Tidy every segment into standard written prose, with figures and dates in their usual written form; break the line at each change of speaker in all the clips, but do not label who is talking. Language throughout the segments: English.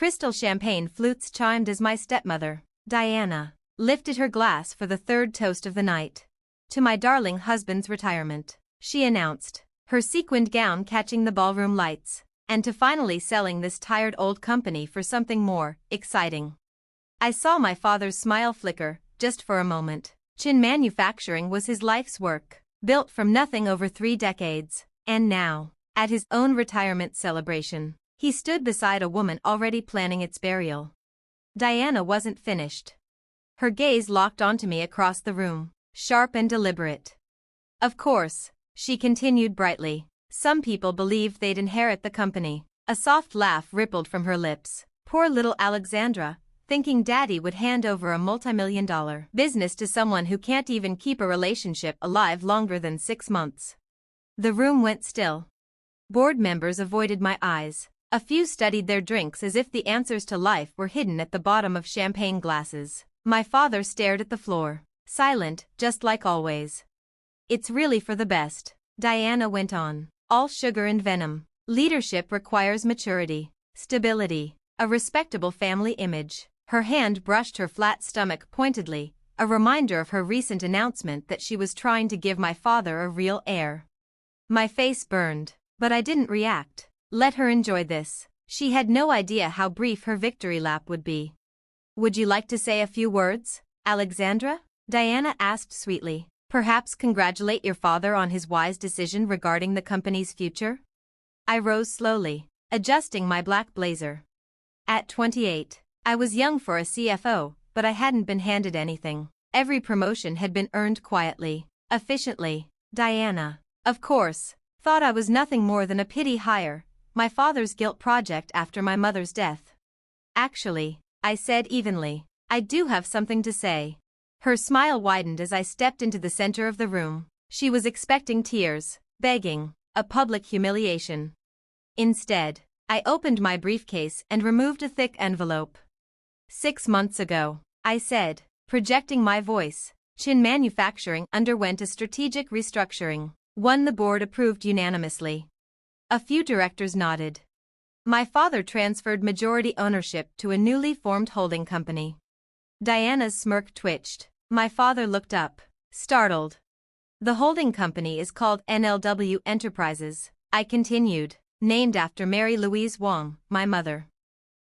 Crystal champagne flutes chimed as my stepmother, Diana, lifted her glass for the third toast of the night. To my darling husband's retirement, she announced, her sequined gown catching the ballroom lights, and to finally selling this tired old company for something more exciting. I saw my father's smile flicker, just for a moment. Chen Manufacturing was his life's work, built from nothing over 3 decades, and now, at his own retirement celebration, he stood beside a woman already planning its burial. Diana wasn't finished. Her gaze locked onto me across the room, sharp and deliberate. Of course, she continued brightly, some people believed they'd inherit the company. A soft laugh rippled from her lips. Poor little Alexandra, thinking daddy would hand over a multi-million-dollar business to someone who can't even keep a relationship alive longer than 6 months. The room went still. Board members avoided my eyes. A few studied their drinks as if the answers to life were hidden at the bottom of champagne glasses. My father stared at the floor, silent, just like always. It's really for the best, Diana went on. All sugar and venom. Leadership requires maturity, stability, a respectable family image. Her hand brushed her flat stomach pointedly, a reminder of her recent announcement that she was trying to give my father a real heir. My face burned, but I didn't react. Let her enjoy this. She had no idea how brief her victory lap would be. Would you like to say a few words, Alexandra? Diana asked sweetly. Perhaps congratulate your father on his wise decision regarding the company's future? I rose slowly, adjusting my black blazer. At 28, I was young for a CFO, but I hadn't been handed anything. Every promotion had been earned quietly, efficiently. Diana, of course, thought I was nothing more than a pity hire, my father's guilt project after my mother's death. Actually, I said evenly, I do have something to say. Her smile widened as I stepped into the center of the room. She was expecting tears, begging, a public humiliation. Instead, I opened my briefcase and removed a thick envelope. 6 months ago, I said, projecting my voice, Chen Manufacturing underwent a strategic restructuring, one the board approved unanimously. A few directors nodded. My father transferred majority ownership to a newly formed holding company. Diana's smirk twitched. My father looked up, startled. The holding company is called NLW Enterprises, I continued, named after Mary Louise Wong, my mother.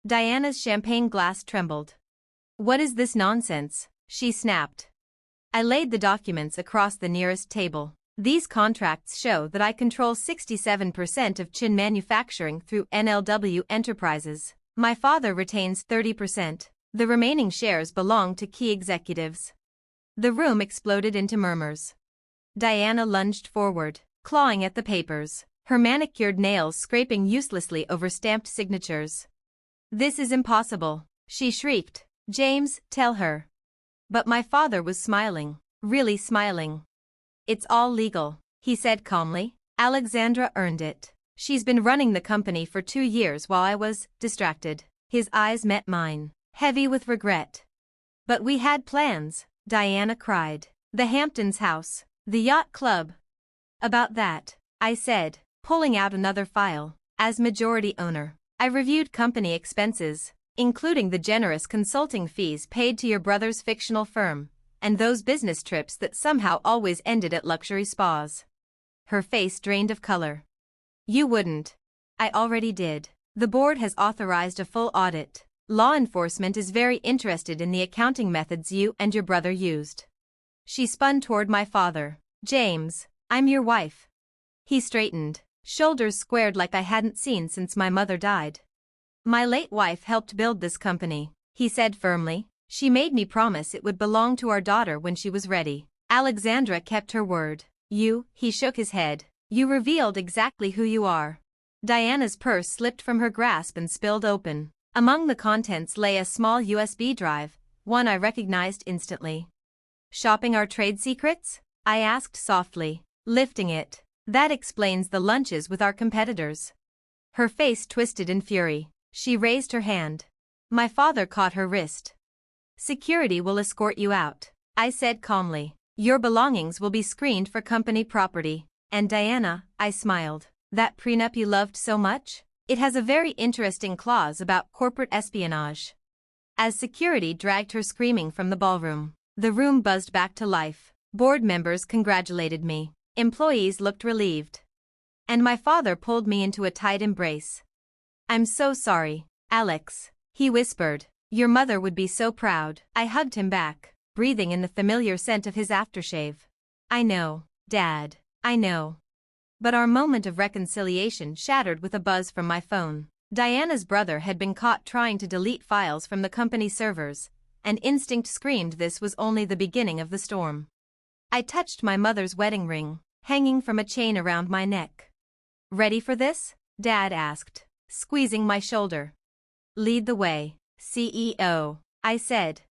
Diana's champagne glass trembled. What is this nonsense? She snapped. I laid the documents across the nearest table. These contracts show that I control 67% of Chen Manufacturing through NLW Enterprises. My father retains 30%. The remaining shares belong to key executives. The room exploded into murmurs. Diana lunged forward, clawing at the papers, her manicured nails scraping uselessly over stamped signatures. This is impossible, she shrieked. James, tell her. But my father was smiling, really smiling. It's all legal, he said calmly. Alexandra earned it. She's been running the company for 2 years while I was distracted. His eyes met mine, heavy with regret. But we had plans, Diana cried. The Hamptons house, the yacht club. About that, I said, pulling out another file. As majority owner, I reviewed company expenses, including the generous consulting fees paid to your brother's fictional firm, and those business trips that somehow always ended at luxury spas. Her face drained of color. You wouldn't. I already did. The board has authorized a full audit. Law enforcement is very interested in the accounting methods you and your brother used. She spun toward my father. James, I'm your wife. He straightened, shoulders squared like I hadn't seen since my mother died. My late wife helped build this company, he said firmly. She made me promise it would belong to our daughter when she was ready. Alexandra kept her word. He shook his head. You revealed exactly who you are. Diana's purse slipped from her grasp and spilled open. Among the contents lay a small USB drive, one I recognized instantly. Shopping our trade secrets? I asked softly, lifting it. That explains the lunches with our competitors. Her face twisted in fury. She raised her hand. My father caught her wrist. Security will escort you out, I said calmly. Your belongings will be screened for company property. And Diana, I smiled. That prenup you loved so much? It has a very interesting clause about corporate espionage. As security dragged her screaming from the ballroom, the room buzzed back to life. Board members congratulated me. Employees looked relieved. And my father pulled me into a tight embrace. "I'm so sorry, Alex," he whispered. "Your mother would be so proud." I hugged him back, breathing in the familiar scent of his aftershave. "I know, Dad, I know." But our moment of reconciliation shattered with a buzz from my phone. Diana's brother had been caught trying to delete files from the company servers, and instinct screamed this was only the beginning of the storm. I touched my mother's wedding ring, hanging from a chain around my neck. "Ready for this?" Dad asked, squeezing my shoulder. "Lead the way, CEO," I said.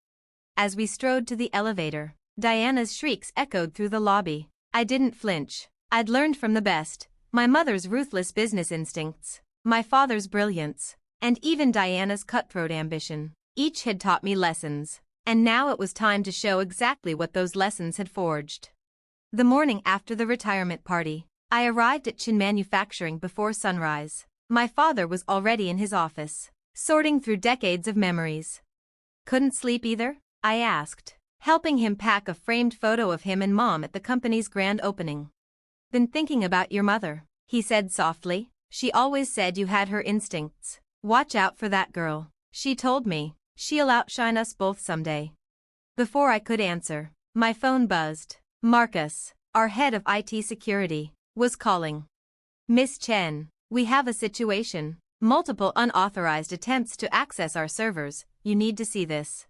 As we strode to the elevator, Diana's shrieks echoed through the lobby. I didn't flinch. I'd learned from the best, my mother's ruthless business instincts, my father's brilliance, and even Diana's cutthroat ambition. Each had taught me lessons, and now it was time to show exactly what those lessons had forged. The morning after the retirement party, I arrived at Chen Manufacturing before sunrise. My father was already in his office, sorting through decades of memories. "Couldn't sleep either?" I asked, helping him pack a framed photo of him and Mom at the company's grand opening. "Been thinking about your mother," he said softly. "She always said you had her instincts. Watch out for that girl. She told me, she'll outshine us both someday." Before I could answer, my phone buzzed. Marcus, our head of IT security, was calling. "Miss Chen, we have a situation. Multiple unauthorized attempts to access our servers. You need to see this."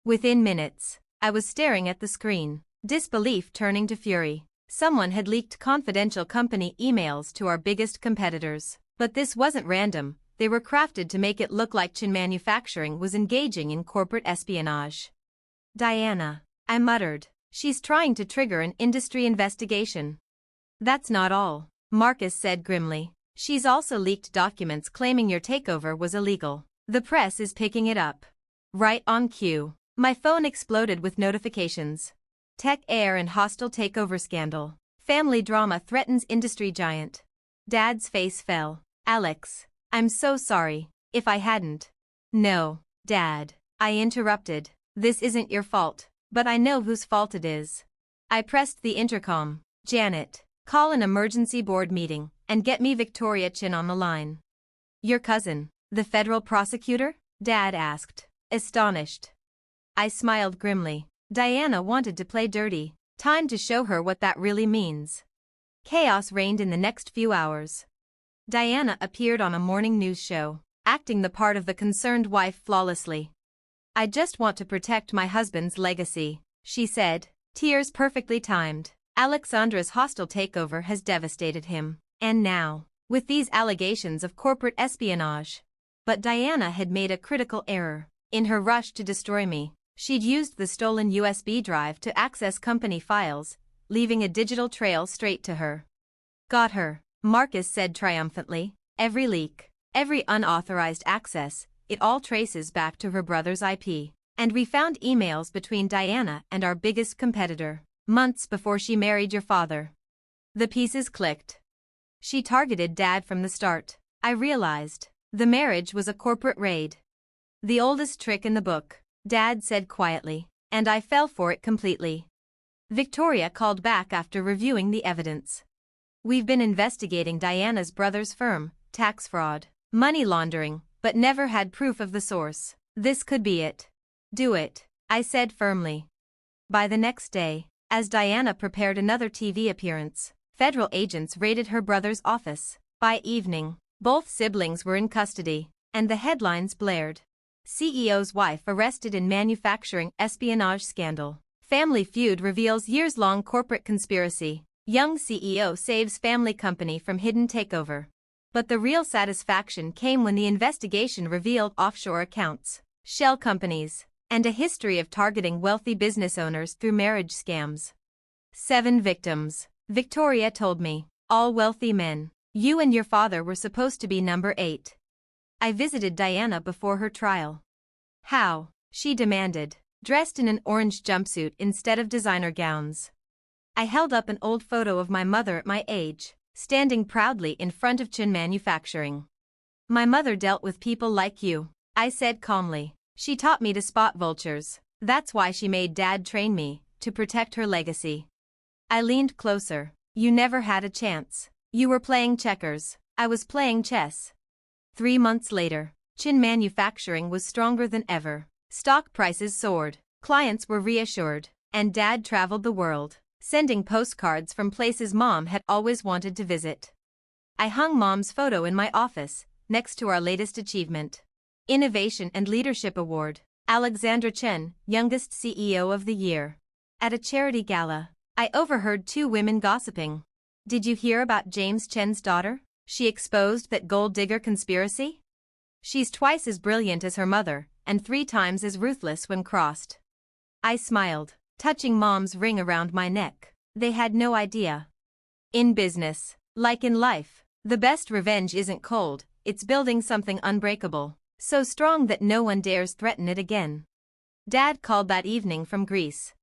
Within minutes, I was staring at the screen, disbelief turning to fury. Someone had leaked confidential company emails to our biggest competitors. But this wasn't random, they were crafted to make it look like Chen Manufacturing was engaging in corporate espionage. "Diana," I muttered, "she's trying to trigger an industry investigation." "That's not all," Marcus said grimly. "She's also leaked documents claiming your takeover was illegal. The press is picking it up." Right on cue, my phone exploded with notifications. Tech heir and hostile takeover scandal. Family drama threatens industry giant. Dad's face fell. "Alex, I'm so sorry. If I hadn't." "No, Dad," I interrupted. "This isn't your fault, but I know whose fault it is." I pressed the intercom. "Janet, call an emergency board meeting, and get me Victoria Chen on the line." "Your cousin, the federal prosecutor?" Dad asked, astonished. I smiled grimly. Diana wanted to play dirty. Time to show her what that really means. Chaos reigned in the next few hours. Diana appeared on a morning news show, acting the part of the concerned wife flawlessly. "I just want to protect my husband's legacy," she said, tears perfectly timed. "Alexandra's hostile takeover has devastated him, and now, with these allegations of corporate espionage." But Diana had made a critical error. In her rush to destroy me, she'd used the stolen USB drive to access company files, leaving a digital trail straight to her. "Got her," Marcus said triumphantly. "Every leak, every unauthorized access, it all traces back to her brother's IP. And we found emails between Diana and our biggest competitor, months before she married your father." The pieces clicked. She targeted Dad from the start. I realized. The marriage was a corporate raid. "The oldest trick in the book," Dad said quietly, and I fell for it completely. Victoria called back after reviewing the evidence. "We've been investigating Diana's brother's firm, tax fraud, money laundering, but never had proof of the source. This could be it." "Do it," I said firmly. By the next day, as Diana prepared another TV appearance, federal agents raided her brother's office. By evening, both siblings were in custody, and the headlines blared. "CEO's wife arrested in manufacturing espionage scandal. Family feud reveals years-long corporate conspiracy. Young CEO saves family company from hidden takeover." But the real satisfaction came when the investigation revealed offshore accounts, shell companies, and a history of targeting wealthy business owners through marriage scams. 7 victims, Victoria told me, all wealthy men. You and your father were supposed to be number 8. I visited Diana before her trial. "How?" she demanded, dressed in an orange jumpsuit instead of designer gowns. I held up an old photo of my mother at my age, standing proudly in front of Chen Manufacturing. My mother dealt with people like you, I said calmly. She taught me to spot vultures. That's why she made Dad train me, to protect her legacy. I leaned closer. You never had a chance. You were playing checkers. I was playing chess. 3 months later, Chen Manufacturing was stronger than ever. Stock prices soared, clients were reassured, and Dad traveled the world, sending postcards from places Mom had always wanted to visit. I hung Mom's photo in my office, next to our latest achievement. Innovation and Leadership Award, Alexandra Chen, youngest CEO of the year. At a charity gala, I overheard 2 women gossiping. Did you hear about James Chen's daughter? She exposed that gold digger conspiracy? She's twice as brilliant as her mother, and 3 times as ruthless when crossed. I smiled, touching Mom's ring around my neck. They had no idea. In business, like in life, the best revenge isn't cold, it's building something unbreakable, so strong that no one dares threaten it again. Dad called that evening from Greece.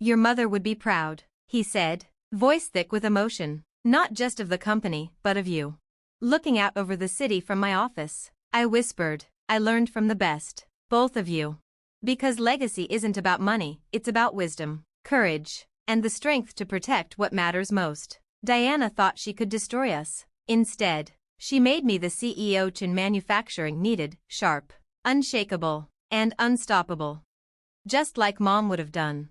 Your mother would be proud, he said, voice thick with emotion, not just of the company, but of you. Looking out over the city from my office, I whispered, I learned from the best, both of you. Because legacy isn't about money, it's about wisdom, courage, and the strength to protect what matters most. Diana thought she could destroy us. Instead, she made me the CEO Chen Manufacturing needed, sharp, unshakable, and unstoppable. Just like Mom would have done.